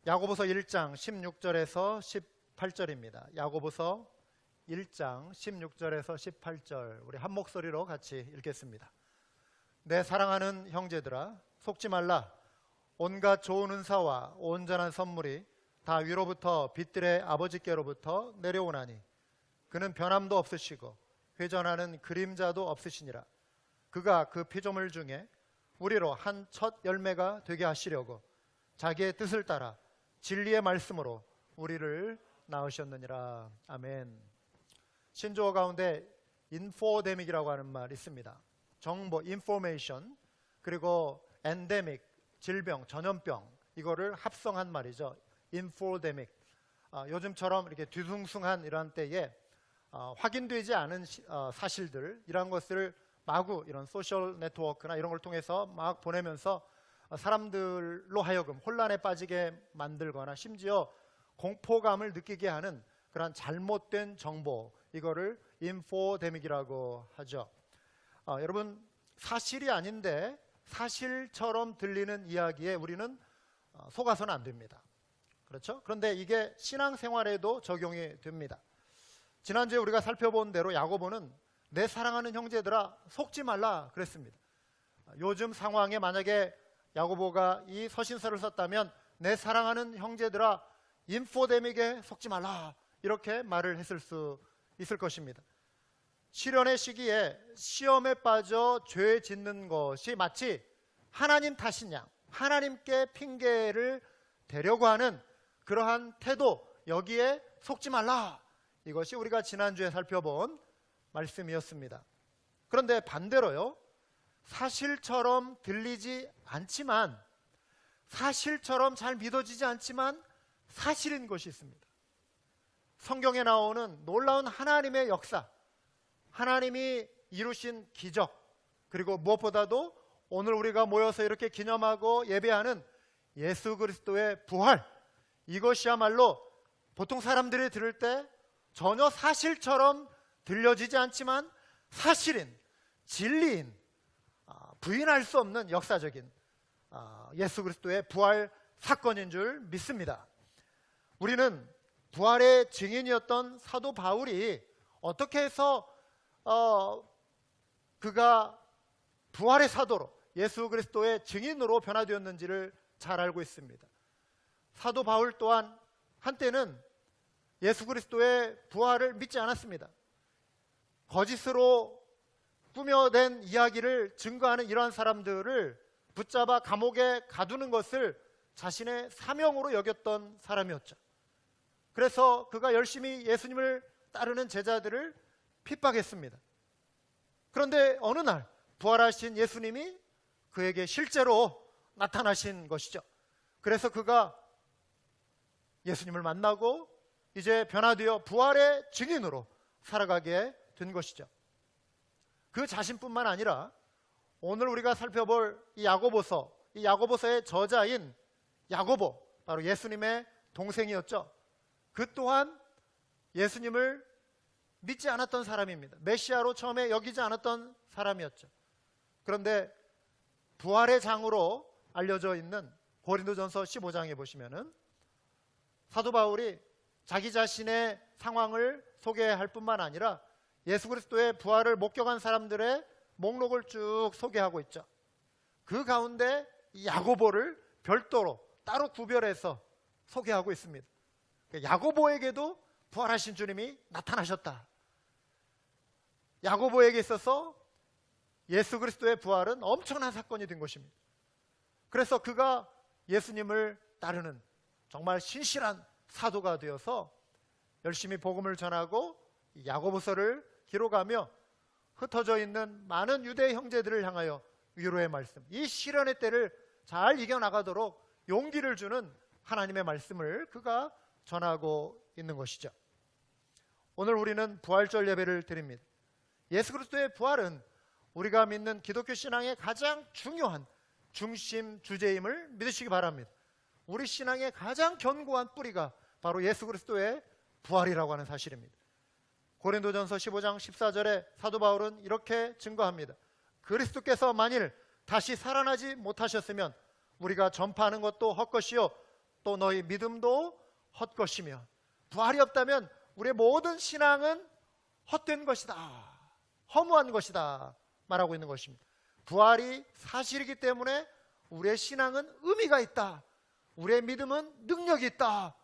야고보서 1장 16절에서 18절입니다. 야고보서 1장 16절에서 18절 우리 한 목소리로 같이 읽겠습니다. 내 사랑하는 형제들아, 속지 말라. 온갖 좋은 은사와 온전한 선물이 다 위로부터 빛들의 아버지께로부터 내려오나니 그는 변함도 없으시고 회전하는 그림자도 없으시니라. 그가 그 피조물 중에 우리로 한 첫 열매가 되게 하시려고 자기의 뜻을 따라 진리의 말씀으로 우리를 낳으셨느니라. 아멘. 신조어 가운데 인포데믹이라고 하는 말이 있습니다. 정보, 인포메이션, 그리고 엔데믹, 질병, 전염병, 이거를 합성한 말이죠. 인포데믹. 요즘처럼 이렇게 뒤숭숭한 이런 때에 확인되지 않은 사실들, 이런 것을 마구 이런 소셜 네트워크나 이런 걸 통해서 막 보내면서 사람들로 하여금 혼란에 빠지게 만들거나 심지어 공포감을 느끼게 하는 그런 잘못된 정보, 이거를 인포데믹이라고 하죠. 여러분, 사실이 아닌데 사실처럼 들리는 이야기에 우리는 속아서는 안 됩니다. 그렇죠? 그런데 이게 신앙생활에도 적용이 됩니다. 지난주에 우리가 살펴본 대로 야고보는 내 사랑하는 형제들아, 속지 말라 그랬습니다. 요즘 상황에 만약에 야고보가 이 서신서를 썼다면 내 사랑하는 형제들아, 인포데믹에 속지 말라, 이렇게 말을 했을 수 있을 것입니다. 시련의 시기에 시험에 빠져 죄 짓는 것이 마치 하나님 탓인 양, 하나님께 핑계를 대려고 하는 그러한 태도, 여기에 속지 말라, 이것이 우리가 지난주에 살펴본 말씀이었습니다. 그런데 반대로요, 사실처럼 들리지 않지만, 사실처럼 잘 믿어지지 않지만 사실인 것이 있습니다. 성경에 나오는 놀라운 하나님의 역사, 하나님이 이루신 기적, 그리고 무엇보다도 오늘 우리가 모여서 이렇게 기념하고 예배하는 예수 그리스도의 부활, 이것이야말로 보통 사람들이 들을 때 전혀 사실처럼 들려지지 않지만 사실인, 진리인, 부인할 수 없는 역사적인 예수 그리스도의 부활 사건인 줄 믿습니다. 우리는 부활의 증인이었던 사도 바울이 어떻게 해서 그가 부활의 사도로, 예수 그리스도의 증인으로 변화되었는지를 잘 알고 있습니다. 사도 바울 또한 한때는 예수 그리스도의 부활을 믿지 않았습니다. 거짓으로 꾸며낸 이야기를 증거하는 이러한 사람들을 붙잡아 감옥에 가두는 것을 자신의 사명으로 여겼던 사람이었죠. 그래서 그가 열심히 예수님을 따르는 제자들을 핍박했습니다. 그런데 어느 날 부활하신 예수님이 그에게 실제로 나타나신 것이죠. 그래서 그가 예수님을 만나고 이제 변화되어 부활의 증인으로 살아가게 된 것이죠. 그 자신뿐만 아니라 오늘 우리가 살펴볼 이 야고보서, 이 야고보서의 저자인 야고보, 바로 예수님의 동생이었죠. 그 또한 예수님을 믿지 않았던 사람입니다. 메시아로 처음에 여기지 않았던 사람이었죠. 그런데 부활의 장으로 알려져 있는 고린도전서 15장에 보시면은 사도 바울이 자기 자신의 상황을 소개할 뿐만 아니라 예수 그리스도의 부활을 목격한 사람들의 목록을 쭉 소개하고 있죠. 그 가운데 야고보를 별도로 따로 구별해서 소개하고 있습니다. 야고보에게도 부활하신 주님이 나타나셨다. 야고보에게 있어서 예수 그리스도의 부활은 엄청난 사건이 된 것입니다. 그래서 그가 예수님을 따르는 정말 신실한 사도가 되어서 열심히 복음을 전하고 야고보서를 기록하며 흩어져 있는 많은 유대 형제들을 향하여 위로의 말씀, 이 시련의 때를 잘 이겨나가도록 용기를 주는 하나님의 말씀을 그가 전하고 있는 것이죠. 오늘 우리는 부활절 예배를 드립니다. 예수 그리스도의 부활은 우리가 믿는 기독교 신앙의 가장 중요한 중심 주제임을 믿으시기 바랍니다. 우리 신앙의 가장 견고한 뿌리가 바로 예수 그리스도의 부활이라고 하는 사실입니다. 고린도전서 15장 14절에 사도 바울은 이렇게 증거합니다. 그리스도께서 만일 다시 살아나지 못하셨으면 우리가 전파하는 것도 헛것이요 또 너희 믿음도 헛것이며 부활이 없다면 우리의 모든 신앙은 헛된 것이다, 허무한 것이다 말하고 있는 것입니다. 부활이 사실이기 때문에 우리의 신앙은 의미가 있다, 우리의 믿음은 능력이 있다,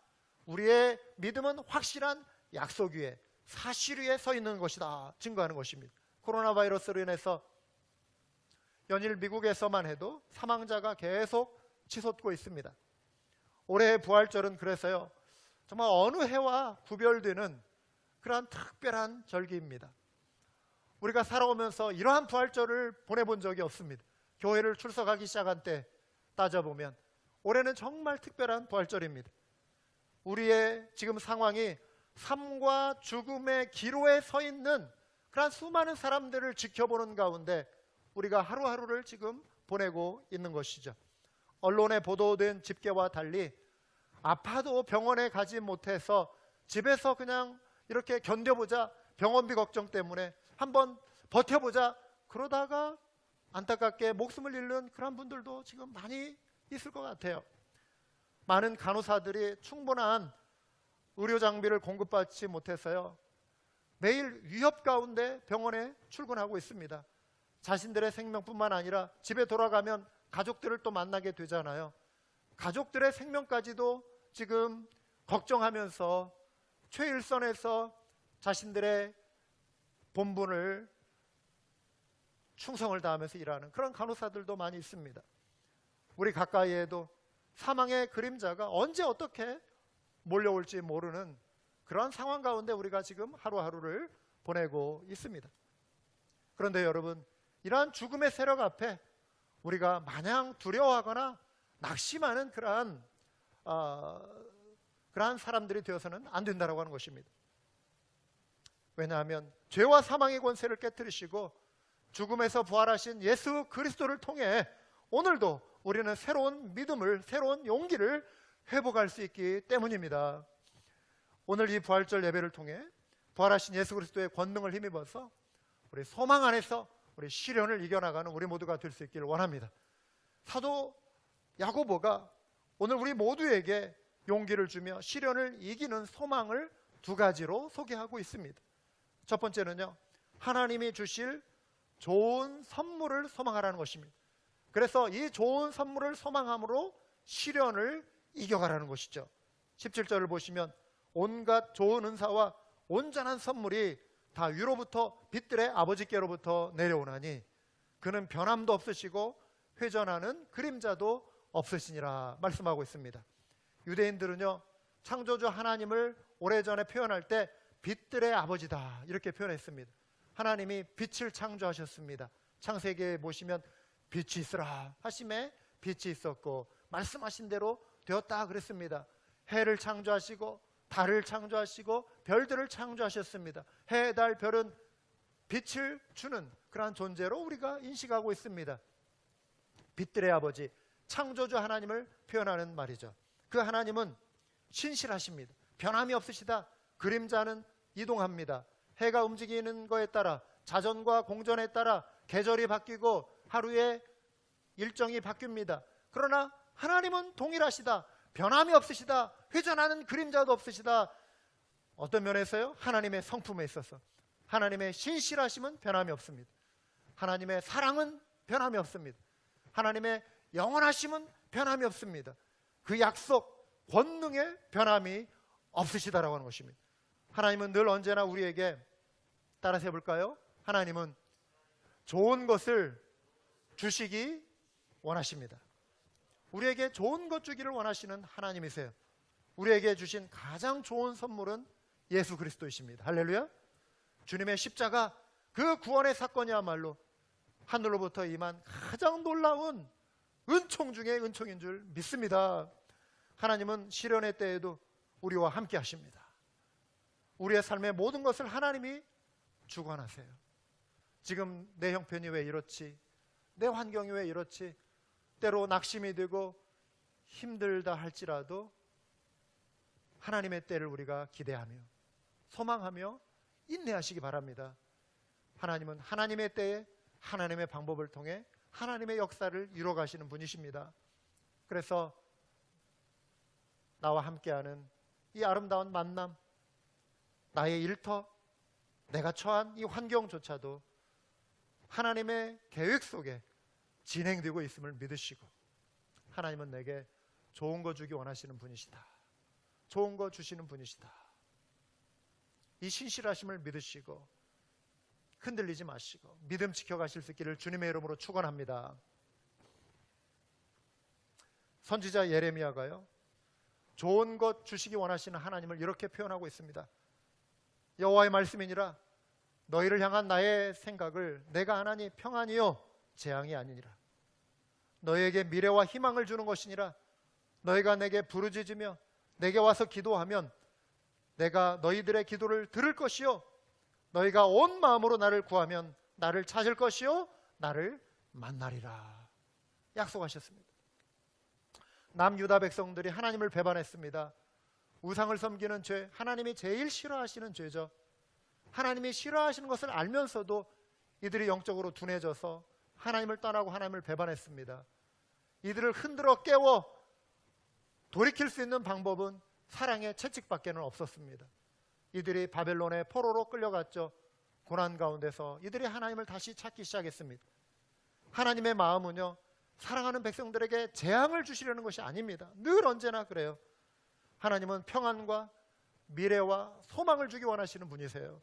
우리의 믿음은 확실한 약속 위에, 사실 위에 서 있는 것이다 증거하는 것입니다. 코로나 바이러스로 인해서 연일 미국에서만 해도 사망자가 계속 치솟고 있습니다. 올해의 부활절은 그래서요, 정말 어느 해와 구별되는 그러한 특별한 절기입니다. 우리가 살아오면서 이러한 부활절을 보내본 적이 없습니다. 교회를 출석하기 시작한 때 따져보면 올해는 정말 특별한 부활절입니다. 우리의 지금 상황이 삶과 죽음의 기로에 서 있는 그러한 수많은 사람들을 지켜보는 가운데 우리가 하루하루를 지금 보내고 있는 것이죠. 언론에 보도된 집계와 달리 아파도 병원에 가지 못해서 집에서 그냥 이렇게 견뎌보자, 병원비 걱정 때문에 한번 버텨보자, 그러다가 안타깝게 목숨을 잃는 그런 분들도 지금 많이 있을 것 같아요. 많은 간호사들이 충분한 의료 장비를 공급받지 못해서요, 매일 위협 가운데 병원에 출근하고 있습니다. 자신들의 생명뿐만 아니라 집에 돌아가면 가족들을 또 만나게 되잖아요. 가족들의 생명까지도 지금 걱정하면서 최일선에서 자신들의 본분을 충성을 다하면서 일하는 그런 간호사들도 많이 있습니다. 우리 가까이에도 사망의 그림자가 언제 어떻게 몰려올지 모르는 그런 상황 가운데 우리가 지금 하루하루를 보내고 있습니다. 그런데 여러분, 이러한 죽음의 세력 앞에 우리가 마냥 두려워하거나 낙심하는 그러한 사람들이 되어서는 안 된다고 하는 것입니다. 왜냐하면 죄와 사망의 권세를 깨뜨리시고 죽음에서 부활하신 예수 그리스도를 통해 오늘도 우리는 새로운 믿음을, 새로운 용기를 회복할 수 있기 때문입니다. 오늘 이 부활절 예배를 통해 부활하신 예수 그리스도의 권능을 힘입어서 우리 소망 안에서 우리 시련을 이겨나가는 우리 모두가 될 수 있기를 원합니다. 사도 야고보가 오늘 우리 모두에게 용기를 주며 시련을 이기는 소망을 두 가지로 소개하고 있습니다. 첫 번째는요, 하나님이 주실 좋은 선물을 소망하라는 것입니다. 그래서 이 좋은 선물을 소망함으로 시련을 이겨가라는 것이죠. 17절을 보시면 온갖 좋은 은사와 온전한 선물이 다 위로부터 빛들의 아버지께로부터 내려오나니 그는 변함도 없으시고 회전하는 그림자도 없으시니라 말씀하고 있습니다. 유대인들은요, 창조주 하나님을 오래전에 표현할 때 빛들의 아버지다 이렇게 표현했습니다. 하나님이 빛을 창조하셨습니다. 창세기에 보시면 빛이 있으라 하심에 빛이 있었고 말씀하신 대로 되었다 그랬습니다. 해를 창조하시고 달을 창조하시고 별들을 창조하셨습니다. 해, 달, 별은 빛을 주는 그러한 존재로 우리가 인식하고 있습니다. 빛들의 아버지, 창조주 하나님을 표현하는 말이죠. 그 하나님은 신실하십니다. 변함이 없으시다. 그림자는 이동합니다. 해가 움직이는 거에 따라, 자전과 공전에 따라 계절이 바뀌고 하루의 일정이 바뀝니다. 그러나 하나님은 동일하시다. 변함이 없으시다. 회전하는 그림자도 없으시다. 어떤 면에서요? 하나님의 성품에 있어서 하나님의 신실하심은 변함이 없습니다. 하나님의 사랑은 변함이 없습니다. 하나님의 영원하심은 변함이 없습니다. 그 약속, 권능에 변함이 없으시다라고 하는 것입니다. 하나님은 늘 언제나 우리에게, 따라서 해볼까요? 하나님은 좋은 것을 주시기 원하십니다. 우리에게 좋은 것 주기를 원하시는 하나님이세요. 우리에게 주신 가장 좋은 선물은 예수 그리스도이십니다. 할렐루야. 주님의 십자가, 그 구원의 사건이야말로 하늘로부터 임한 가장 놀라운 은총 중의 은총인 줄 믿습니다. 하나님은 시련의 때에도 우리와 함께 하십니다. 우리의 삶의 모든 것을 하나님이 주관하세요. 지금 내 형편이 왜 이렇지? 내 환경이 왜 이렇지? 때로 낙심이 되고 힘들다 할지라도 하나님의 때를 우리가 기대하며 소망하며 인내하시기 바랍니다. 하나님은 하나님의 때에 하나님의 방법을 통해 하나님의 역사를 이루어 가시는 분이십니다. 그래서 나와 함께하는 이 아름다운 만남, 나의 일터, 내가 처한 이 환경조차도 하나님의 계획 속에 진행되고 있음을 믿으시고, 하나님은 내게 좋은 거 주기 원하시는 분이시다, 좋은 거 주시는 분이시다, 이 신실하심을 믿으시고 흔들리지 마시고 믿음 지켜가실 수 있기를 주님의 이름으로 축원합니다. 선지자 예레미야가요, 좋은 것 주시기 원하시는 하나님을 이렇게 표현하고 있습니다. 여호와의 말씀이니라, 너희를 향한 나의 생각을 내가 하나니 평안이요 재앙이 아니니라. 너희에게 미래와 희망을 주는 것이니라. 너희가 내게 부르짖으며 내게 와서 기도하면 내가 너희들의 기도를 들을 것이요, 너희가 온 마음으로 나를 구하면 나를 찾을 것이요 나를 만나리라. 약속하셨습니다. 남유다 백성들이 하나님을 배반했습니다. 우상을 섬기는 죄, 하나님이 제일 싫어하시는 죄죠. 하나님이 싫어하시는 것을 알면서도 이들이 영적으로 둔해져서 하나님을 떠나고 하나님을 배반했습니다. 이들을 흔들어 깨워 돌이킬 수 있는 방법은 사랑의 채찍밖에는 없었습니다. 이들이 바벨론의 포로로 끌려갔죠. 고난 가운데서 이들이 하나님을 다시 찾기 시작했습니다. 하나님의 마음은요, 사랑하는 백성들에게 재앙을 주시려는 것이 아닙니다. 늘 언제나 그래요. 하나님은 평안과 미래와 소망을 주기 원하시는 분이세요.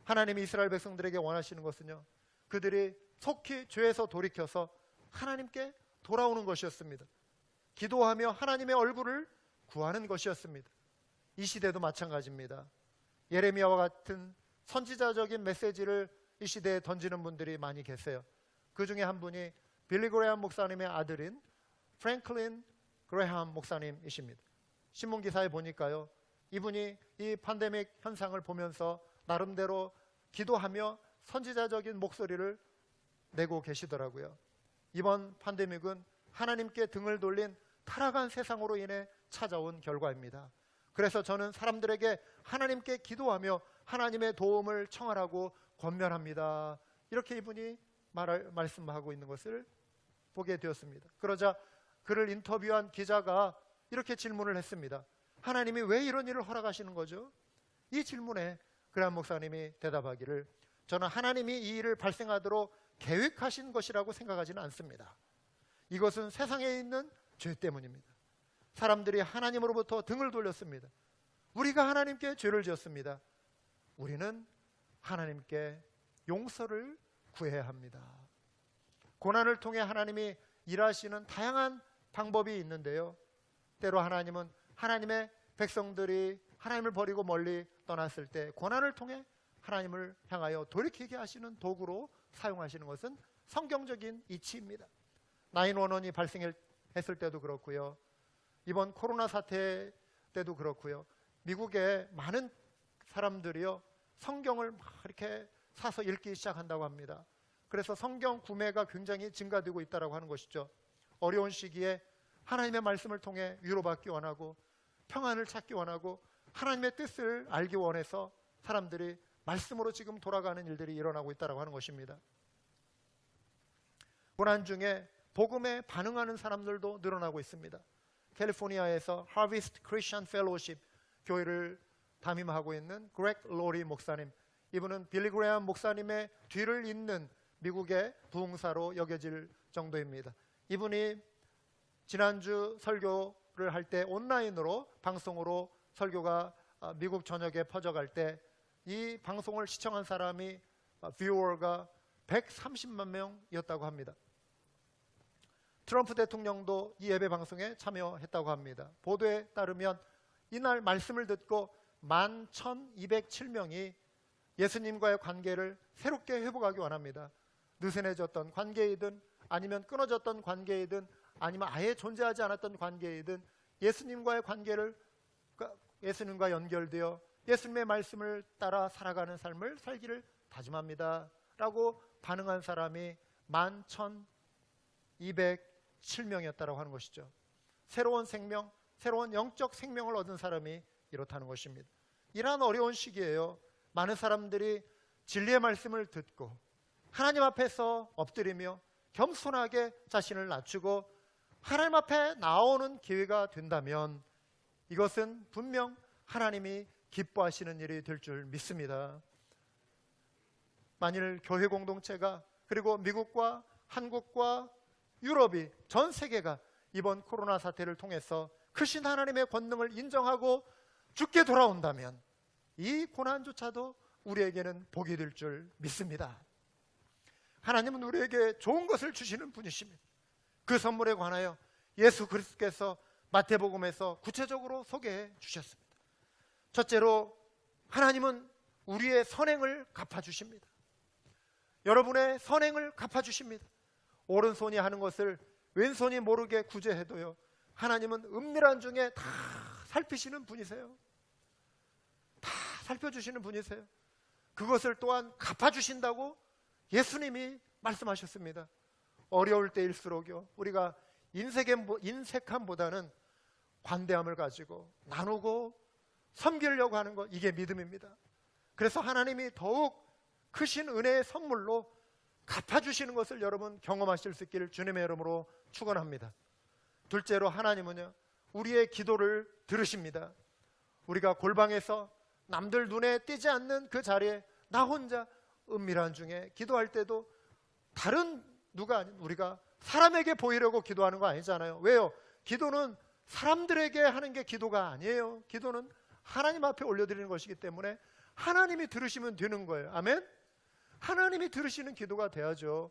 하나님이 이스라엘 백성들에게 원하시는 것은요, 그들이 속히 죄에서 돌이켜서 하나님께 돌아오는 것이었습니다. 기도하며 하나님의 얼굴을 구하는 것이었습니다. 이 시대도 마찬가지입니다. 예레미야와 같은 선지자적인 메시지를 이 시대에 던지는 분들이 많이 계세요. 그 중에 한 분이 빌리 그레이엄 목사님의 아들인 프랭클린 그레이엄 목사님이십니다. 신문기사에 보니까요, 이분이 이 팬데믹 현상을 보면서 나름대로 기도하며 선지자적인 목소리를 내고 계시더라고요. 이번 팬데믹은 하나님께 등을 돌린 타락한 세상으로 인해 찾아온 결과입니다. 그래서 저는 사람들에게 하나님께 기도하며 하나님의 도움을 청하라고 권면합니다. 이렇게 이분이 말씀하고 있는 것을 보게 되었습니다. 그러자 그를 인터뷰한 기자가 이렇게 질문을 했습니다. 하나님이 왜 이런 일을 허락하시는 거죠? 이 질문에 그레이엄 목사님이 대답하기를, 저는 하나님이 이 일을 발생하도록 계획하신 것이라고 생각하지는 않습니다. 이것은 세상에 있는 죄 때문입니다. 사람들이 하나님으로부터 등을 돌렸습니다. 우리가 하나님께 죄를 지었습니다. 우리는 하나님께 용서를 구해야 합니다. 고난을 통해 하나님이 일하시는 다양한 방법이 있는데요, 때로 하나님은 하나님의 백성들이 하나님을 버리고 멀리 떠났을 때 고난을 통해 하나님을 향하여 돌이키게 하시는 도구로 사용하시는 것은 성경적인 이치입니다. 911이 발생했을 때도 그렇고요, 이번 코로나 사태 때도 그렇고요, 미국의 많은 사람들이요, 성경을 막 이렇게 사서 읽기 시작한다고 합니다. 그래서 성경 구매가 굉장히 증가되고 있다고 하는 것이죠. 어려운 시기에 하나님의 말씀을 통해 위로받기 원하고 평안을 찾기 원하고 하나님의 뜻을 알기 원해서 사람들이 말씀으로 지금 돌아가는 일들이 일어나고 있다고 하는 것입니다. 고난 중에 복음에 반응하는 사람들도 늘어나고 있습니다. 캘리포니아에서 하비스트 크리스천 펠로우십 교회를 담임하고 있는 그렉 로리 목사님, 이분은 빌리 그레이엄 목사님의 뒤를 잇는 미국의 부흥사로 여겨질 정도입니다. 이분이 지난주 설교를 할 때 온라인으로 방송으로 설교가 미국 전역에 퍼져갈 때 이 방송을 시청한 사람이 뷰어가 130만 명이었다고 합니다. 트럼프 대통령도 이 예배 방송에 참여했다고 합니다. 보도에 따르면 이날 말씀을 듣고 11,207명이 예수님과의 관계를 새롭게 회복하기 원합니다. 느슨해졌던 관계이든 아니면 끊어졌던 관계이든 아니면 아예 존재하지 않았던 관계이든 예수님과의 관계를, 예수님과 연결되어 예수님의 말씀을 따라 살아가는 삶을 살기를 다짐합니다 라고 반응한 사람이 11,207명이었다고 하는 것이죠. 새로운 생명, 새로운 영적 생명을 얻은 사람이 이렇다는 것입니다. 이러한 어려운 시기에요, 많은 사람들이 진리의 말씀을 듣고 하나님 앞에서 엎드리며 겸손하게 자신을 낮추고 하나님 앞에 나오는 기회가 된다면 이것은 분명 하나님이 기뻐하시는 일이 될 줄 믿습니다. 만일 교회 공동체가, 그리고 미국과 한국과 유럽이, 전 세계가 이번 코로나 사태를 통해서 크신 하나님의 권능을 인정하고 주께 돌아온다면 이 고난조차도 우리에게는 복이 될 줄 믿습니다. 하나님은 우리에게 좋은 것을 주시는 분이십니다. 그 선물에 관하여 예수 그리스도께서 마태복음에서 구체적으로 소개해 주셨습니다. 첫째로, 하나님은 우리의 선행을 갚아주십니다. 여러분의 선행을 갚아주십니다. 오른손이 하는 것을 왼손이 모르게 구제해도요, 하나님은 은밀한 중에 다 살피시는 분이세요. 다 살펴주시는 분이세요. 그것을 또한 갚아주신다고 예수님이 말씀하셨습니다. 어려울 때일수록요, 우리가 인색함보다는 관대함을 가지고 나누고 섬기려고 하는 것, 이게 믿음입니다. 그래서 하나님이 더욱 크신 은혜의 선물로 갚아주시는 것을 여러분 경험하실 수 있기를 주님의 이름으로 축원합니다. 둘째로, 하나님은요, 우리의 기도를 들으십니다. 우리가 골방에서 남들 눈에 띄지 않는 그 자리에 나 혼자 은밀한 중에 기도할 때도 다른 누가 아닌 우리가 사람에게 보이려고 기도하는 거 아니잖아요. 왜요? 기도는 사람들에게 하는 게 기도가 아니에요. 기도는 하나님 앞에 올려드리는 것이기 때문에 하나님이 들으시면 되는 거예요. 아멘? 하나님이 들으시는 기도가 돼야죠.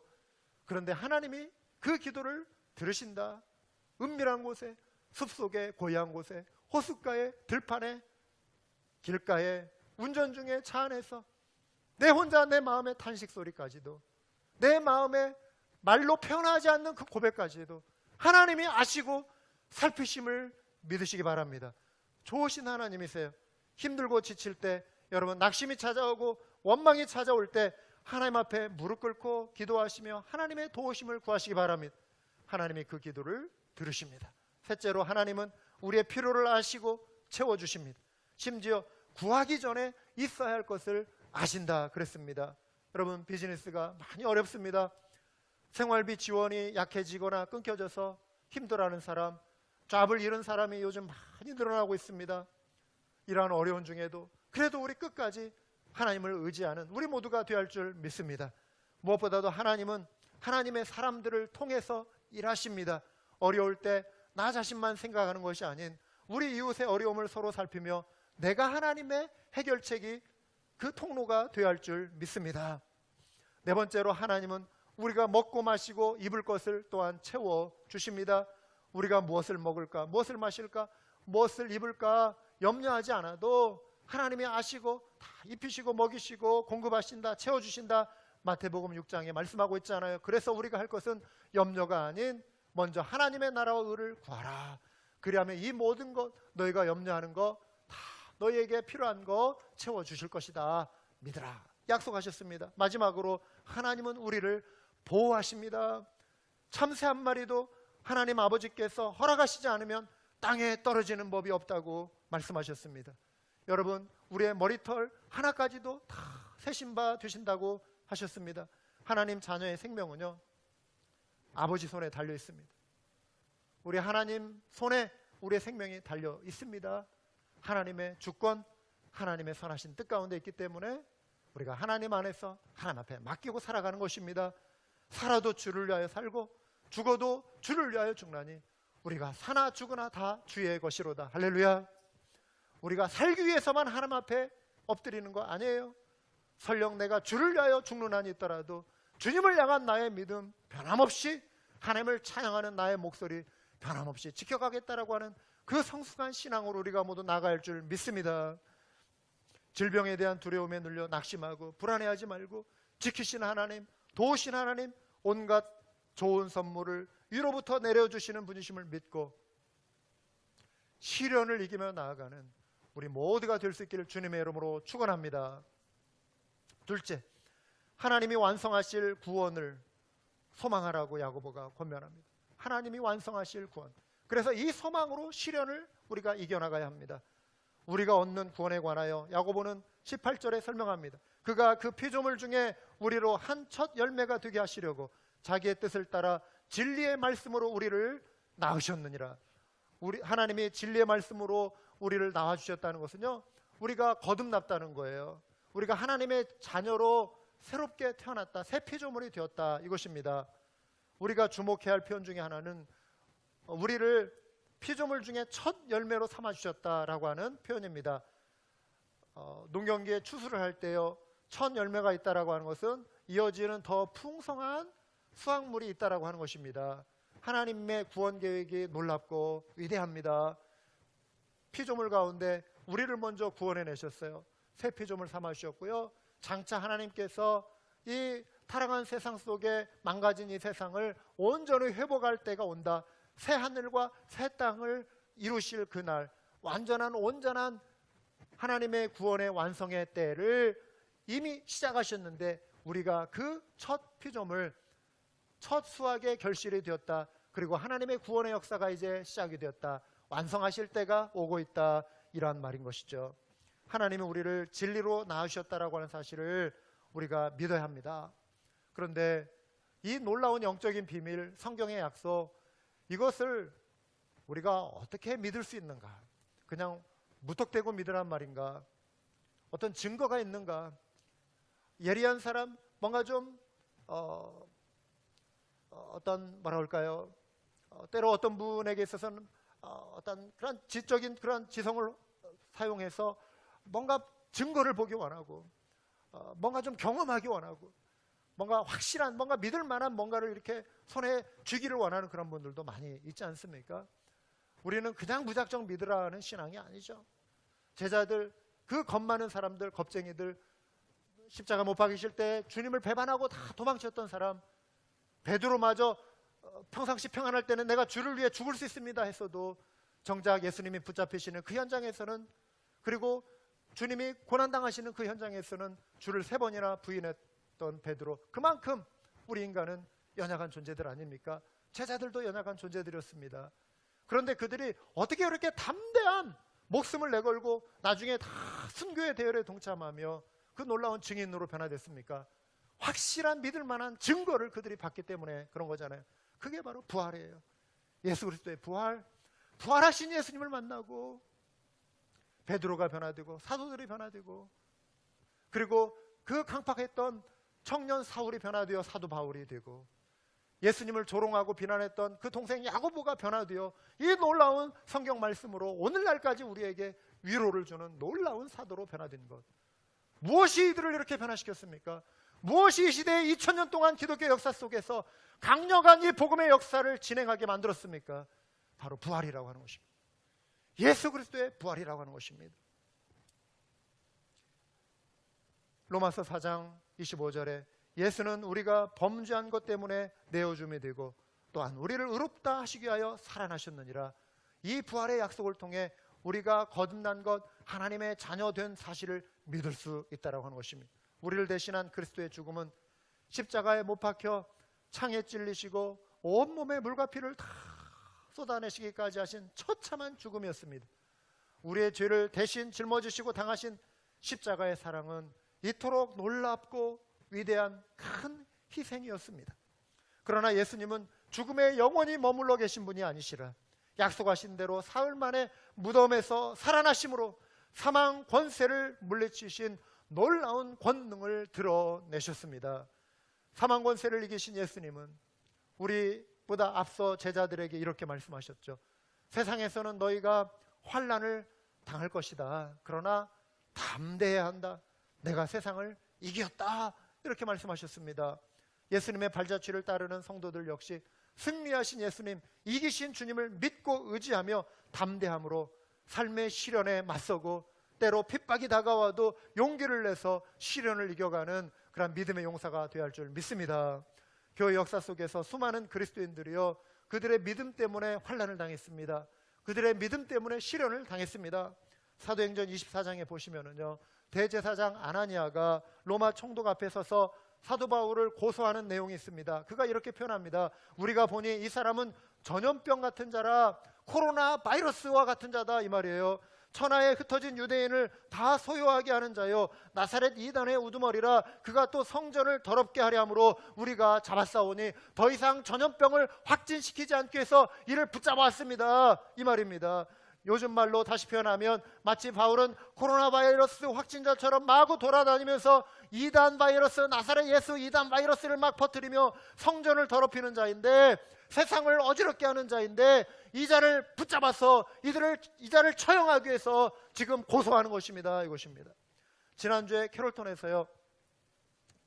그런데 하나님이 그 기도를 들으신다. 은밀한 곳에, 숲속에, 고요한 곳에, 호숫가에, 들판에, 길가에, 운전 중에, 차 안에서, 내 혼자 내 마음의 탄식 소리까지도, 내 마음에 말로 표현하지 않는 그 고백까지도 하나님이 아시고 살피심을 믿으시기 바랍니다. 좋으신 하나님이세요. 힘들고 지칠 때, 여러분 낙심이 찾아오고 원망이 찾아올 때 하나님 앞에 무릎 꿇고 기도하시며 하나님의 도우심을 구하시기 바랍니다. 하나님이 그 기도를 들으십니다. 셋째로, 하나님은 우리의 필요를 아시고 채워주십니다. 심지어 구하기 전에 있어야 할 것을 아신다 그랬습니다. 여러분, 비즈니스가 많이 어렵습니다. 생활비 지원이 약해지거나 끊겨져서 힘들어하는 사람, 잡을 잃은 사람이 요즘 많이 늘어나고 있습니다. 이러한 어려운 중에도 그래도 우리 끝까지 하나님을 의지하는 우리 모두가 되어야 할 줄 믿습니다. 무엇보다도 하나님은 하나님의 사람들을 통해서 일하십니다. 어려울 때 나 자신만 생각하는 것이 아닌 우리 이웃의 어려움을 서로 살피며 내가 하나님의 해결책이 그 통로가 되어야 할 줄 믿습니다. 네 번째로, 하나님은 우리가 먹고 마시고 입을 것을 또한 채워주십니다. 우리가 무엇을 먹을까, 무엇을 마실까, 무엇을 입을까 염려하지 않아도 하나님이 아시고 다 입히시고 먹이시고 공급하신다, 채워주신다. 마태복음 6장에 말씀하고 있잖아요. 그래서 우리가 할 것은 염려가 아닌 먼저 하나님의 나라와 의를 구하라. 그리하면 이 모든 것, 너희가 염려하는 거 다 너희에게 필요한 거 채워주실 것이다 믿으라 약속하셨습니다. 마지막으로, 하나님은 우리를 보호하십니다. 참새 한 마리도 하나님 아버지께서 허락하시지 않으면 땅에 떨어지는 법이 없다고 말씀하셨습니다. 여러분, 우리의 머리털 하나까지도 다 세신 바 되신다고 하셨습니다. 하나님 자녀의 생명은요, 아버지 손에 달려 있습니다. 우리 하나님 손에 우리의 생명이 달려 있습니다. 하나님의 주권, 하나님의 선하신 뜻 가운데 있기 때문에 우리가 하나님 안에서 하나님 앞에 맡기고 살아가는 것입니다. 살아도 주를 위하여 살고 죽어도 주를 위하여 죽나니 우리가 사나 죽으나 다 주의 것이로다. 할렐루야. 우리가 살기 위해서만 하나님 앞에 엎드리는 거 아니에요. 설령 내가 주를 위하여 죽는 한이 있더라도 주님을 향한 나의 믿음 변함없이, 하나님을 찬양하는 나의 목소리 변함없이 지켜가겠다라고 하는 그 성숙한 신앙으로 우리가 모두 나갈 줄 믿습니다. 질병에 대한 두려움에 눌려 낙심하고 불안해하지 말고 지키신 하나님, 도우신 하나님, 온갖 좋은 선물을 위로부터 내려주시는 분이심을 믿고 시련을 이기며 나아가는 우리 모두가 될 수 있기를 주님의 이름으로 축원합니다. 둘째, 하나님이 완성하실 구원을 소망하라고 야고보가 권면합니다. 하나님이 완성하실 구원. 그래서 이 소망으로 시련을 우리가 이겨나가야 합니다. 우리가 얻는 구원에 관하여 야고보는 18절에 설명합니다. 그가 그 피조물 중에 우리로 한 첫 열매가 되게 하시려고 자기의 뜻을 따라 진리의 말씀으로 우리를 낳으셨느니라. 우리 하나님이 진리의 말씀으로 우리를 낳아주셨다는 것은요, 우리가 거듭났다는 거예요. 우리가 하나님의 자녀로 새롭게 태어났다, 새 피조물이 되었다, 이것입니다. 우리가 주목해야 할 표현 중에 하나는 우리를 피조물 중에 첫 열매로 삼아주셨다라고 하는 표현입니다. 농경기에 추수를 할 때요, 첫 열매가 있다라고 하는 것은 이어지는 더 풍성한 수확물이 있다라고 하는 것입니다. 하나님의 구원 계획이 놀랍고 위대합니다. 피조물 가운데 우리를 먼저 구원해 내셨어요. 새 피조물 삼아 주셨고요, 장차 하나님께서 이 타락한 세상 속에 망가진 이 세상을 온전히 회복할 때가 온다, 새 하늘과 새 땅을 이루실 그날, 완전한 온전한 하나님의 구원의 완성의 때를 이미 시작하셨는데, 우리가 그 첫 피조물, 첫 수확의 결실이 되었다. 그리고 하나님의 구원의 역사가 이제 시작이 되었다. 완성하실 때가 오고 있다, 이러한 말인 것이죠. 하나님이 우리를 진리로 낳으셨다라고 하는 사실을 우리가 믿어야 합니다. 그런데 이 놀라운 영적인 비밀, 성경의 약속, 이것을 우리가 어떻게 믿을 수 있는가? 그냥 무턱대고 믿으란 말인가? 어떤 증거가 있는가? 예리한 사람, 뭔가 좀 어떤 뭐라 할까요? 때로 어떤 분에게 있어서는 어떤 그런 지적인 그런 지성을 사용해서 뭔가 증거를 보기 원하고, 뭔가 좀 경험하기 원하고, 뭔가 확실한, 뭔가 믿을 만한 뭔가를 이렇게 손에 쥐기를 원하는 그런 분들도 많이 있지 않습니까? 우리는 그냥 무작정 믿으라는 신앙이 아니죠. 제자들, 그 겁 많은 사람들, 겁쟁이들, 십자가 못 박이실 때 주님을 배반하고 다 도망쳤던 사람, 베드로마저 평상시 평안할 때는 내가 주를 위해 죽을 수 있습니다 했어도 정작 예수님이 붙잡히시는 그 현장에서는, 그리고 주님이 고난당하시는 그 현장에서는 주를 3번이나 부인했던 베드로, 그만큼 우리 인간은 연약한 존재들 아닙니까? 제자들도 연약한 존재들이었습니다. 그런데 그들이 어떻게 그렇게 담대한 목숨을 내걸고 나중에 다 순교의 대열에 동참하며 그 놀라운 증인으로 변화됐습니까? 확실한 믿을 만한 증거를 그들이 받기 때문에 그런 거잖아요. 그게 바로 부활이에요. 예수 그리스도의 부활, 부활하신 예수님을 만나고 베드로가 변화되고 사도들이 변화되고, 그리고 그 강팍했던 청년 사울이 변화되어 사도 바울이 되고, 예수님을 조롱하고 비난했던 그 동생 야고보가 변화되어 이 놀라운 성경 말씀으로 오늘날까지 우리에게 위로를 주는 놀라운 사도로 변화된 것. 무엇이 이들을 이렇게 변화시켰습니까? 무엇이 이 시대의 2000년 동안 기독교 역사 속에서 강력한 이 복음의 역사를 진행하게 만들었습니까? 바로 부활이라고 하는 것입니다. 예수 그리스도의 부활이라고 하는 것입니다. 로마서 4장 25절에 예수는 우리가 범죄한 것 때문에 내어줌이 되고 또한 우리를 의롭다 하시기 위하여 살아나셨느니라. 이 부활의 약속을 통해 우리가 거듭난 것, 하나님의 자녀된 사실을 믿을 수 있다고 하는 것입니다. 우리를 대신한 그리스도의 죽음은 십자가에 못 박혀 창에 찔리시고 온몸에 물과 피를 다 쏟아내시기까지 하신 처참한 죽음이었습니다. 우리의 죄를 대신 짊어지시고 당하신 십자가의 사랑은 이토록 놀랍고 위대한 큰 희생이었습니다. 그러나 예수님은 죽음에 영원히 머물러 계신 분이 아니시라 약속하신 대로 사흘 만에 무덤에서 살아나심으로 사망 권세를 물리치신 놀라운 권능을 드러내셨습니다. 사망 권세를 이기신 예수님은 우리보다 앞서 제자들에게 이렇게 말씀하셨죠. 세상에서는 너희가 환난을 당할 것이다. 그러나 담대해야 한다. 내가 세상을 이겼다. 이렇게 말씀하셨습니다. 예수님의 발자취를 따르는 성도들 역시 승리하신 예수님, 이기신 주님을 믿고 의지하며 담대함으로 삶의 시련에 맞서고 때로 핍박이 다가와도 용기를 내서 시련을 이겨가는 그런 믿음의 용사가 되어야 할 줄 믿습니다. 교회 역사 속에서 수많은 그리스도인들이요, 그들의 믿음 때문에 환난을 당했습니다. 그들의 믿음 때문에 시련을 당했습니다. 사도행전 24장에 보시면은요, 대제사장 아나니아가 로마 총독 앞에 서서 사도 바울을 고소하는 내용이 있습니다. 그가 이렇게 표현합니다. 우리가 보니 이 사람은 전염병 같은 자라, 코로나 바이러스와 같은 자다, 이 말이에요. 천하에 흩어진 유대인을 다 소요하게 하는 자요, 나사렛 이단의 우두머리라. 그가 또 성전을 더럽게 하려 함으로 우리가 잡았사오니 더 이상 전염병을 확진시키지 않기 위해서 이를 붙잡았습니다, 이 말입니다. 요즘 말로 다시 표현하면 마치 바울은 코로나 바이러스 확진자처럼 마구 돌아다니면서 이단 바이러스, 나사렛 예수 이단 바이러스를 막 퍼뜨리며 성전을 더럽히는 자인데, 세상을 어지럽게 하는 자인데, 이 자를 붙잡아서 이 자를 처형하기 위해서 지금 고소하는 것입니다. 이것입니다. 지난주에 캐롤턴에서요,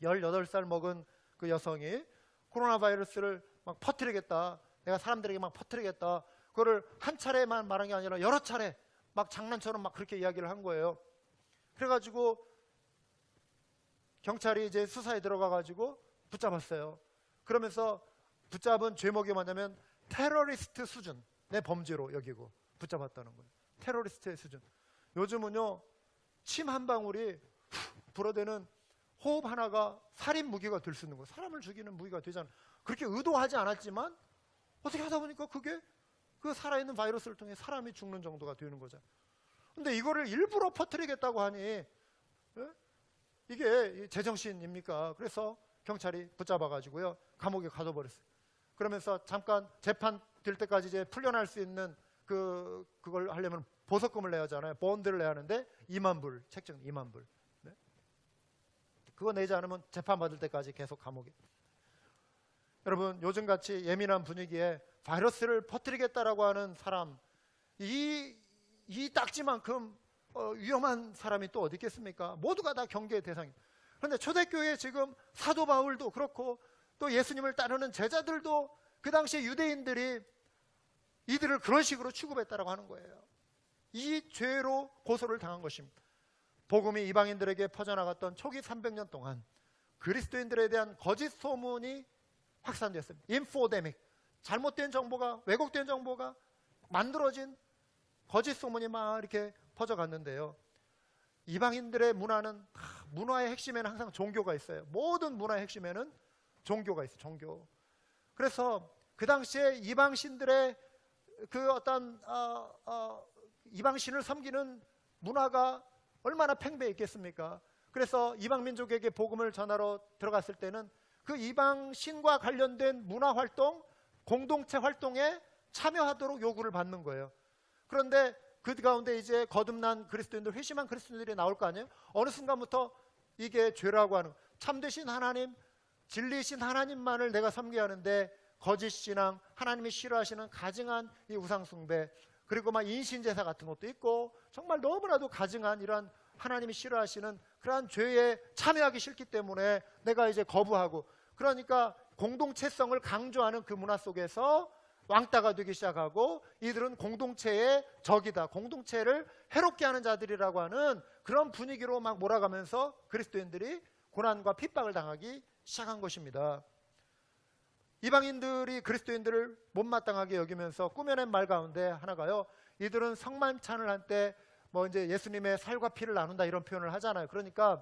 18살 먹은 그 여성이 코로나 바이러스를 막 퍼뜨리겠다, 내가 사람들에게 막 퍼뜨리겠다, 그거를 한 차례만 말한 게 아니라 여러 차례 막 장난처럼 막 그렇게 이야기를 한 거예요. 그래가지고 경찰이 이제 수사에 들어가가지고 붙잡았어요. 그러면서 붙잡은 죄목이 뭐냐면 테러리스트 수준의 범죄로 여기고 붙잡았다는 거예요. 테러리스트의 수준. 요즘은요, 침 한 방울이 불어대는 호흡 하나가 살인 무기가 될 수 있는 거예요. 사람을 죽이는 무기가 되잖아요. 그렇게 의도하지 않았지만 어떻게 하다 보니까 그게 그 살아있는 바이러스를 통해 사람이 죽는 정도가 되는 거죠. 근데 이거를 일부러 퍼뜨리겠다고 하니, 예? 이게 제정신입니까? 그래서 경찰이 붙잡아가지고요, 감옥에 가둬버렸어요. 그러면서 잠깐 재판 될 때까지 이제 풀려날 수 있는 그걸 하려면 보석금을 내야 하잖아요. 본드를 내야 하는데 2만 불, 책정 2만 불. 네? 그거 내지 않으면 재판 받을 때까지 계속 감옥에. 여러분, 요즘같이 예민한 분위기에 바이러스를 퍼뜨리겠다라고 하는 사람, 이 딱지만큼 위험한 사람이 또 어디 있겠습니까? 모두가 다 경계의 대상입니다. 그런데 초대교회에 지금 사도 바울도 그렇고 또 예수님을 따르는 제자들도 그 당시에 유대인들이 이들을 그런 식으로 취급했다라고 하는 거예요. 이 죄로 고소를 당한 것입니다. 복음이 이방인들에게 퍼져나갔던 초기 300년 동안 그리스도인들에 대한 거짓 소문이 확산되었습니다. 인포데믹, 잘못된 정보가, 왜곡된 정보가 만들어진 거짓 소문이 막 이렇게 퍼져갔는데요. 이방인들의 문화는, 문화의 핵심에는 항상 종교가 있어요. 모든 문화의 핵심에는 종교가 있어요. 종교. 그래서 그 당시에 이방신들의 그 어떤 이방신을 섬기는 문화가 얼마나 팽배해 있겠습니까? 그래서 이방민족에게 복음을 전하러 들어갔을 때는 그 이방신과 관련된 문화활동, 공동체 활동에 참여하도록 요구를 받는 거예요. 그런데 그 가운데 이제 거듭난 그리스도인들, 회심한 그리스도인들이 나올 거 아니에요? 어느 순간부터 이게 죄라고 하는, 참되신 하나님, 진리신 하나님만을 내가 섬겨야 하는데 거짓 신앙, 하나님이 싫어하시는 가증한 이 우상숭배, 그리고 막 인신제사 같은 것도 있고, 정말 너무나도 가증한 이러한 하나님이 싫어하시는 그러한 죄에 참여하기 싫기 때문에 내가 이제 거부하고, 그러니까 공동체성을 강조하는 그 문화 속에서 왕따가 되기 시작하고, 이들은 공동체의 적이다, 공동체를 해롭게 하는 자들이라고 하는 그런 분위기로 막 몰아가면서 그리스도인들이 고난과 핍박을 당하기 시작한 것입니다. 이방인들이 그리스도인들을 못마땅하게 여기면서 꾸며낸 말 가운데 하나가요, 이들은 성만찬을 할 때 뭐 이제 예수님의 살과 피를 나눈다 이런 표현을 하잖아요. 그러니까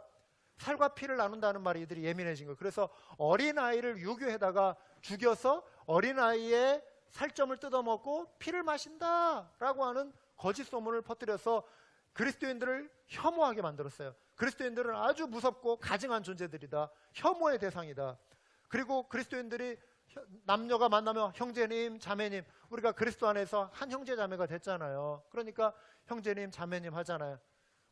살과 피를 나눈다는 말이 이들이 예민해진 거예요. 그래서 어린아이를 유교에다가 죽여서 어린아이의 살점을 뜯어먹고 피를 마신다라고 하는 거짓 소문을 퍼뜨려서 그리스도인들을 혐오하게 만들었어요. 그리스도인들은 아주 무섭고 가증한 존재들이다, 혐오의 대상이다. 그리고 그리스도인들이 남녀가 만나면 형제님, 자매님, 우리가 그리스도 안에서 한 형제 자매가 됐잖아요. 그러니까 형제님, 자매님 하잖아요.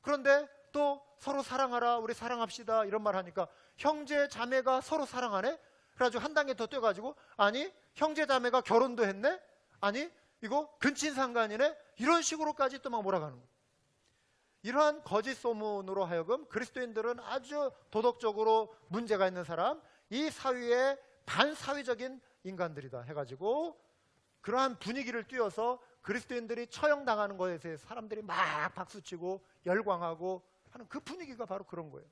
그런데 또 서로 사랑하라, 우리 사랑합시다 이런 말 하니까 형제 자매가 서로 사랑하네? 그래가지고 한 단계 더 뛰어가지고, 아니 형제 자매가 결혼도 했네? 아니 이거 근친상간이네? 이런 식으로까지 또 막 몰아가는 거예요. 이러한 거짓 소문으로 하여금 그리스도인들은 아주 도덕적으로 문제가 있는 사람, 이 사회의 반사회적인 인간들이다 해가지고 그러한 분위기를 띄워서 그리스도인들이 처형당하는 것에 대해서 사람들이 막 박수치고 열광하고 하는 그 분위기가 바로 그런 거예요.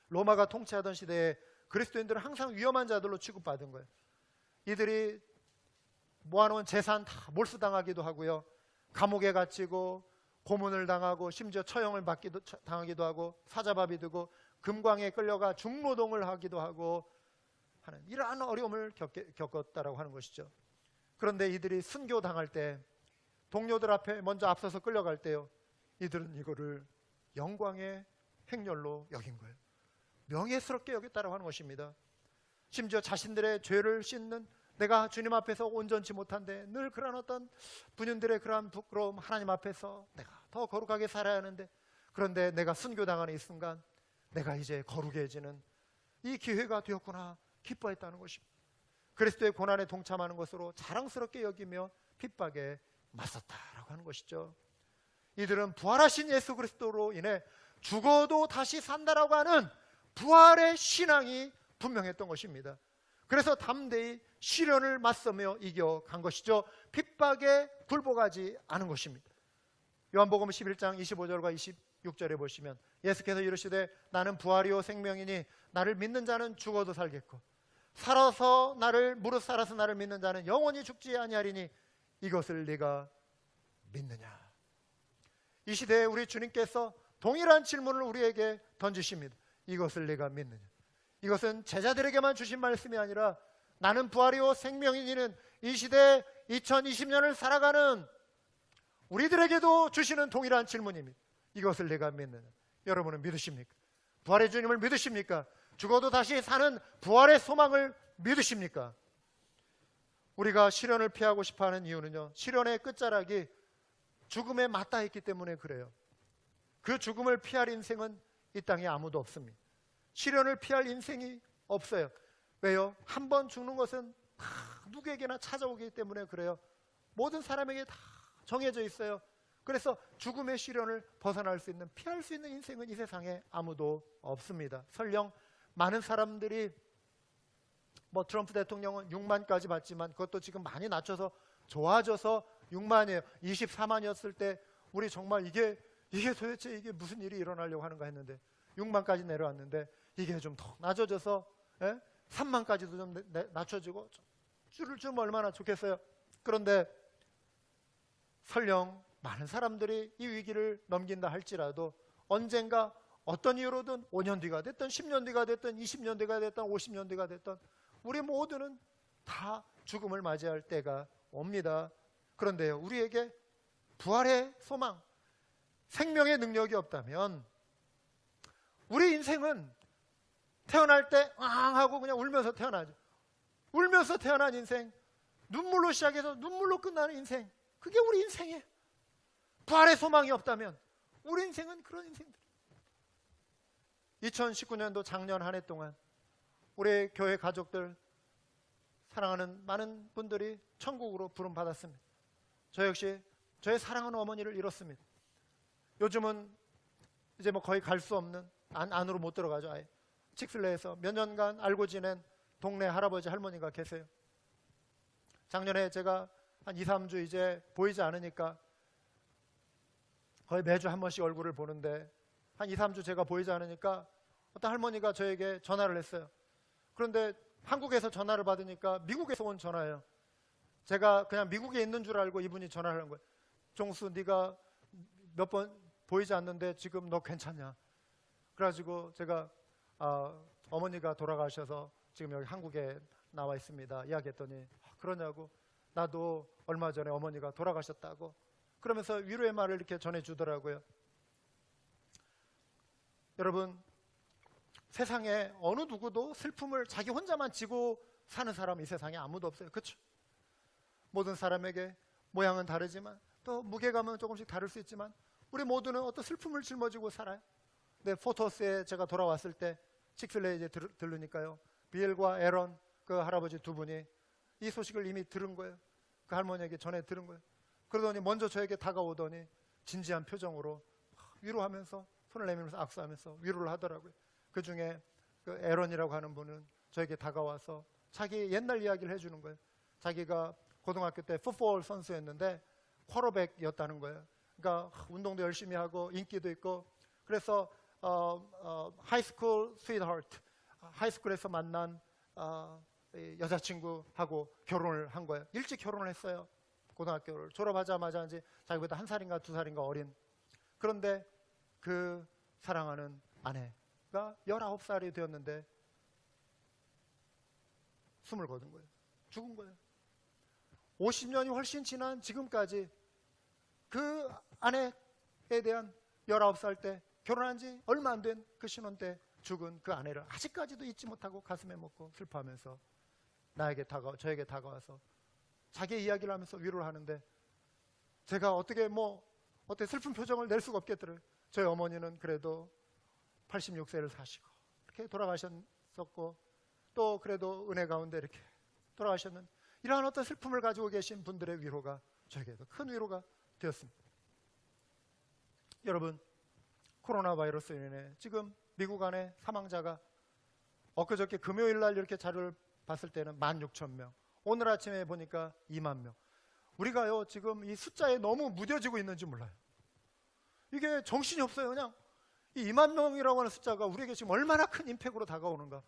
로마가 통치하던 시대에 그리스도인들은 항상 위험한 자들로 취급받은 거예요. 이들이 모아놓은 재산 다 몰수당하기도 하고요, 감옥에 갇히고 고문을 당하고 심지어 처형을 당하기도 하고 사자밥이 되고 금광에 끌려가 중노동을 하기도 하고 하는 이러한 어려움을 겪었다라고 하는 것이죠. 그런데 이들이 순교당할 때, 동료들 앞에 먼저 앞서서 끌려갈 때요, 이들은 이거를 영광의 행렬로 여긴 거예요. 명예스럽게 여겼다라고 하는 것입니다. 심지어 자신들의 죄를 씻는 내가 주님 앞에서 온전치 못한데 늘 그런 어떤 분연들의 그러한 부끄러움, 하나님 앞에서 내가 더 거룩하게 살아야 하는데, 그런데 내가 순교당하는 이 순간 내가 이제 거룩해지는 이 기회가 되었구나 기뻐했다는 것입니다. 그리스도의 고난에 동참하는 것으로 자랑스럽게 여기며 핍박에 맞섰다라고 하는 것이죠. 이들은 부활하신 예수 그리스도로 인해 죽어도 다시 산다라고 하는 부활의 신앙이 분명했던 것입니다. 그래서 담대히 시련을 맞서며 이겨간 것이죠. 핍박에 굴복하지 않은 것입니다. 요한복음 11장 25절과 26절에 보시면 예수께서 이르시되 나는 부활이요 생명이니 나를 믿는 자는 죽어도 살겠고 살아서 나를 무릇 살아서 나를 믿는 자는 영원히 죽지 아니하리니 이것을 네가 믿느냐. 이 시대에 우리 주님께서 동일한 질문을 우리에게 던지십니다. 이것을 네가 믿느냐. 이것은 제자들에게만 주신 말씀이 아니라 나는 부활이요 생명이니는 이 시대 2020년을 살아가는 우리들에게도 주시는 동일한 질문입니다. 이것을 내가 믿느냐. 여러분은 믿으십니까? 부활의 주님을 믿으십니까? 죽어도 다시 사는 부활의 소망을 믿으십니까? 우리가 시련을 피하고 싶어하는 이유는요, 시련의 끝자락이 죽음에 맞닿아 있기 때문에 그래요. 그 죽음을 피할 인생은 이 땅에 아무도 없습니다. 시련을 피할 인생이 없어요. 왜요? 한 번 죽는 것은 다 누구에게나 찾아오기 때문에 그래요. 모든 사람에게 다 정해져 있어요. 그래서 죽음의 시련을 벗어날 수 있는, 피할 수 있는 인생은 이 세상에 아무도 없습니다. 설령 많은 사람들이 트럼프 대통령은 6만까지 받지만 그것도 지금 많이 낮춰서 좋아져서 6만이에요. 24만이었을 때 우리 정말 이게 도대체 이게 무슨 일이 일어나려고 하는가 했는데 6만까지 내려왔는데 이게 좀 더 낮아져서 3만까지도 좀 낮춰지고 줄을 좀 얼마나 좋겠어요. 그런데 설령 많은 사람들이 이 위기를 넘긴다 할지라도 언젠가 어떤 이유로든 5년 뒤가 됐든 10년 뒤가 됐든 20년 뒤가 됐든 50년 뒤가 됐든 우리 모두는 다 죽음을 맞이할 때가 옵니다. 그런데요, 우리에게 부활의 소망, 생명의 능력이 없다면 우리 인생은 태어날 때 앙 하고 그냥 울면서 태어나죠. 울면서 태어난 인생, 눈물로 시작해서 눈물로 끝나는 인생, 그게 우리 인생이에요. 부활의 소망이 없다면 우리 인생은 그런 인생들. 2019년도 작년 한 해 동안 우리 교회 가족들, 사랑하는 많은 분들이 천국으로 부름 받았습니다. 저 역시 저의 사랑하는 어머니를 잃었습니다. 요즘은 이제 거의 갈 수 없는, 안으로 못 들어가죠. 아예 칙슬레에서 몇 년간 알고 지낸 동네 할아버지 할머니가 계세요. 작년에 제가 한 2, 3주 이제 보이지 않으니까 거의 매주 한 번씩 얼굴을 보는데 한 2, 3주 제가 보이지 않으니까 어떤 할머니가 저에게 전화를 했어요. 그런데 한국에서 전화를 받으니까 미국에서 온 전화예요. 제가 그냥 미국에 있는 줄 알고 이분이 전화를 한 거예요. 종수, 네가 몇 번 보이지 않는데 지금 너 괜찮냐? 그래가지고 제가 어머니가 돌아가셔서 지금 여기 한국에 나와 있습니다 이야기했더니 그러냐고, 나도 얼마 전에 어머니가 돌아가셨다고 그러면서 위로의 말을 이렇게 전해주더라고요. 여러분, 세상에 어느 누구도 슬픔을 자기 혼자만 지고 사는 사람 이 세상에 아무도 없어요. 그렇죠? 모든 사람에게 모양은 다르지만 또 무게감은 조금씩 다를 수 있지만 우리 모두는 어떤 슬픔을 짊어지고 살아요. 네, 포토스에 제가 돌아왔을 때 칙슬레에 이제 들르니까요, 빌과 에런 그 할아버지 두 분이 이 소식을 이미 들은 거예요. 그 할머니에게 전해 들은 거예요. 그러더니 먼저 저에게 다가오더니 진지한 표정으로 위로하면서 손을 내밀면서 악수하면서 위로를 하더라고요. 그 중에 그 에런이라고 하는 분은 저에게 다가와서 자기 옛날 이야기를 해주는 거예요. 자기가 고등학교 때 풋볼 선수였는데 쿼터백이었다는 거예요. 그러니까 운동도 열심히 하고 인기도 있고, 그래서 하이스쿨 스위트하트, 하이스쿨에서 만난 여자친구하고 결혼을 한 거예요. 일찍 결혼을 했어요. 고등학교를 졸업하자마자 이제 자기보다 1살인가 2살인가 어린. 그런데 그 사랑하는 아내가 19살이 되었는데 숨을 거둔 거예요. 죽은 거예요. 50년이 훨씬 지난 지금까지 그 아내에 대한 19살 때 결혼한 지 얼마 안 된 그 신혼 때 죽은 그 아내를 아직까지도 잊지 못하고 가슴에 묻고 슬퍼하면서 저에게 다가와서 자기 이야기를 하면서 위로를 하는데 제가 어떻게 슬픈 표정을 낼 수가 없겠더래요. 저희 어머니는 그래도 86세를 사시고 이렇게 돌아가셨었고 또 그래도 은혜 가운데 이렇게 돌아가셨는 이러한 어떤 슬픔을 가지고 계신 분들의 위로가 저에게도 큰 위로가 되었습니다. 여러분, 코로나 바이러스로 인해 지금 미국 안에 사망자가 엊그저께 금요일 날 이렇게 자료를 봤을 때는 16,000명, 오늘 아침에 보니까 2만 명. 우리가요 지금 이 숫자에 너무 무뎌지고 있는지 몰라요. 이게 정신이 없어요. 그냥 이 2만 명이라고 하는 숫자가 우리에게 지금 얼마나 큰 임팩트로 다가오는가.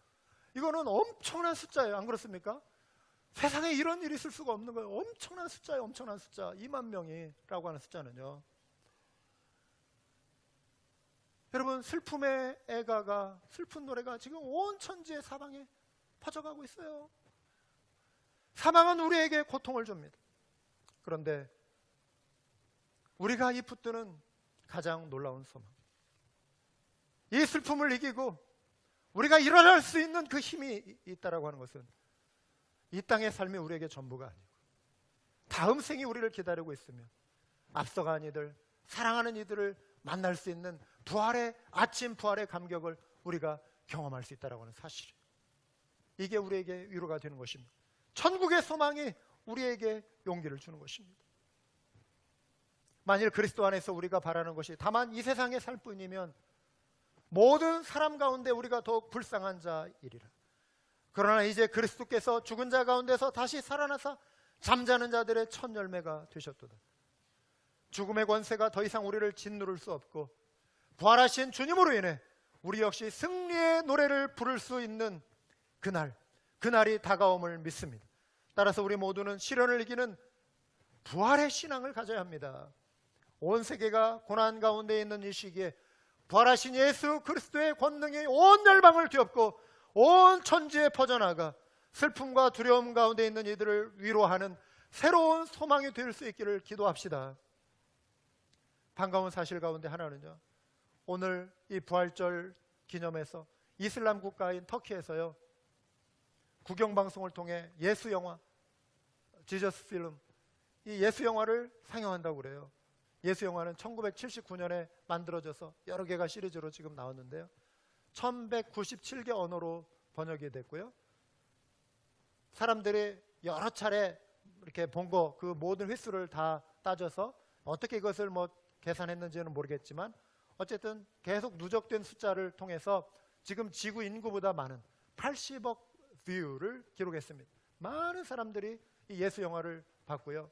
이거는 엄청난 숫자예요. 안 그렇습니까? 세상에 이런 일이 있을 수가 없는 거예요. 엄청난 숫자예요. 엄청난 숫자. 2만 명이라고 하는 숫자는요. 여러분, 슬픔의 애가가, 슬픈 노래가 지금 온 천지의 사방에 퍼져가고 있어요. 사망은 우리에게 고통을 줍니다. 그런데 우리가 이 붙드는 가장 놀라운 소망, 이 슬픔을 이기고 우리가 일어날 수 있는 그 힘이 있다라고 하는 것은 이 땅의 삶이 우리에게 전부가 아니고 다음 생이 우리를 기다리고 있으며 앞서간 이들, 사랑하는 이들을 만날 수 있는 부활의 아침, 부활의 감격을 우리가 경험할 수 있다라고 하는 사실이에요. 이게 우리에게 위로가 되는 것입니다. 천국의 소망이 우리에게 용기를 주는 것입니다. 만일 그리스도 안에서 우리가 바라는 것이 다만 이 세상에 살 뿐이면 모든 사람 가운데 우리가 더욱 불쌍한 자이리라. 그러나 이제 그리스도께서 죽은 자 가운데서 다시 살아나사 잠자는 자들의 첫 열매가 되셨도다. 죽음의 권세가 더 이상 우리를 짓누를 수 없고 부활하신 주님으로 인해 우리 역시 승리의 노래를 부를 수 있는 그날이 다가옴을 믿습니다. 따라서 우리 모두는 시련을 이기는 부활의 신앙을 가져야 합니다. 온 세계가 고난 가운데 있는 이 시기에 부활하신 예수 그리스도의 권능이 온 열방을 뒤엎고 온 천지에 퍼져나가 슬픔과 두려움 가운데 있는 이들을 위로하는 새로운 소망이 될 수 있기를 기도합시다. 반가운 사실 가운데 하나는요, 오늘 이 부활절 기념해서 이슬람 국가인 터키에서요 국영방송을 통해 예수 영화 지저스 필름, 이 예수 영화를 상영한다고 그래요. 예수 영화는 1979년에 만들어져서 여러 개가 시리즈로 지금 나왔는데요, 1197개 언어로 번역이 됐고요, 사람들이 여러 차례 이렇게 본 거 그 모든 횟수를 다 따져서 어떻게 이것을 계산했는지는 모르겠지만 어쨌든 계속 누적된 숫자를 통해서 지금 지구 인구보다 많은 80억 뷰를 기록했습니다. 많은 사람들이 이 예수 영화를 봤고요,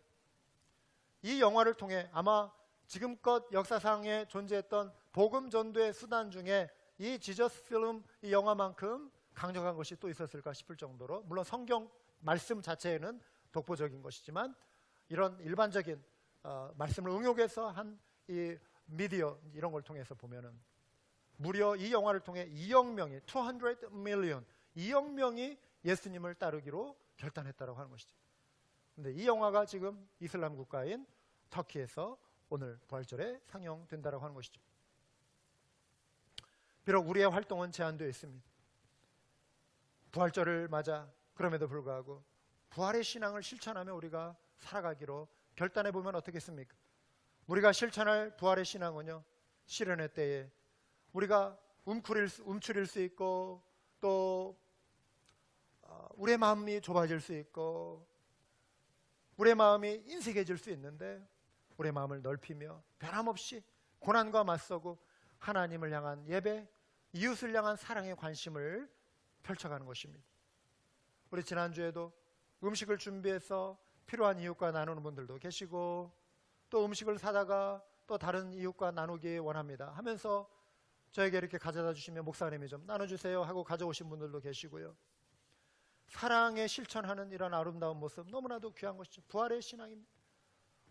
이 영화를 통해 아마 지금껏 역사상에 존재했던 복음 전도의 수단 중에 이 지저스 필름 이 영화만큼 강력한 것이 또 있었을까 싶을 정도로, 물론 성경 말씀 자체에는 독보적인 것이지만 이런 일반적인 말씀을 응용해서 한 이 미디어 이런 걸 통해서 보면은 무려 이 영화를 통해 2억 명이 200 million 2억 명이 예수님을 따르기로 결단했다고 하는 것이죠. 근데 이 영화가 지금 이슬람 국가인 터키에서 오늘 부활절에 상영된다고 하는 것이죠. 비록 우리의 활동은 제한되어 있습니다. 부활절을 맞아 그럼에도 불구하고 부활의 신앙을 실천하며 우리가 살아가기로 결단해 보면 어떻겠습니까? 우리가 실천할 부활의 신앙은요, 시련의 때에 우리가 움츠릴 수 있고 또 우리의 마음이 좁아질 수 있고 우리의 마음이 인색해질 수 있는데 우리의 마음을 넓히며 변함없이 고난과 맞서고 하나님을 향한 예배, 이웃을 향한 사랑의 관심을 펼쳐가는 것입니다. 우리 지난주에도 음식을 준비해서 필요한 이웃과 나누는 분들도 계시고 또 음식을 사다가 또 다른 이웃과 나누기 원합니다 하면서 저에게 이렇게 가져다 주시면 목사님이 좀 나눠주세요 하고 가져오신 분들도 계시고요. 사랑에 실천하는 이런 아름다운 모습 너무나도 귀한 것이죠. 부활의 신앙입니다.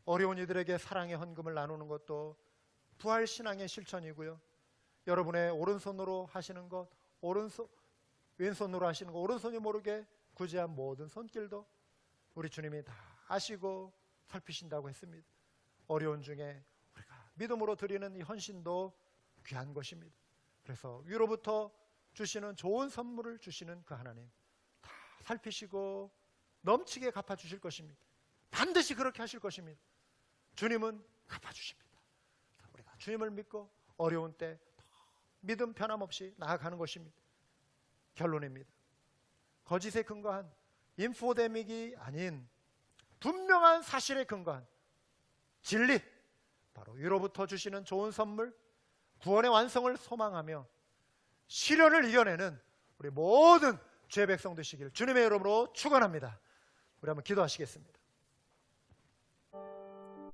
어려운 이들에게 사랑의 헌금을 나누는 것도 부활 신앙의 실천이고요. 여러분의 오른손으로 하시는 것, 왼손으로 하시는 것, 오른손이 모르게 구제한 모든 손길도 우리 주님이 다 아시고 살피신다고 했습니다. 어려운 중에 우리가 믿음으로 드리는 이 헌신도 귀한 것입니다. 그래서 위로부터 주시는 좋은 선물을 주시는 그 하나님 다 살피시고 넘치게 갚아주실 것입니다. 반드시 그렇게 하실 것입니다. 주님은 갚아주십니다. 우리가 주님을 믿고 어려운 때 믿음 변함없이 나아가는 것입니다. 결론입니다. 거짓에 근거한 인포데믹이 아닌 분명한 사실에 근거한 진리, 바로 위로부터 주시는 좋은 선물, 구원의 완성을 소망하며 시련을 이겨내는 우리 모든 주의 백성 되시길 주님의 이름으로 축원합니다. 우리 한번 기도하시겠습니다.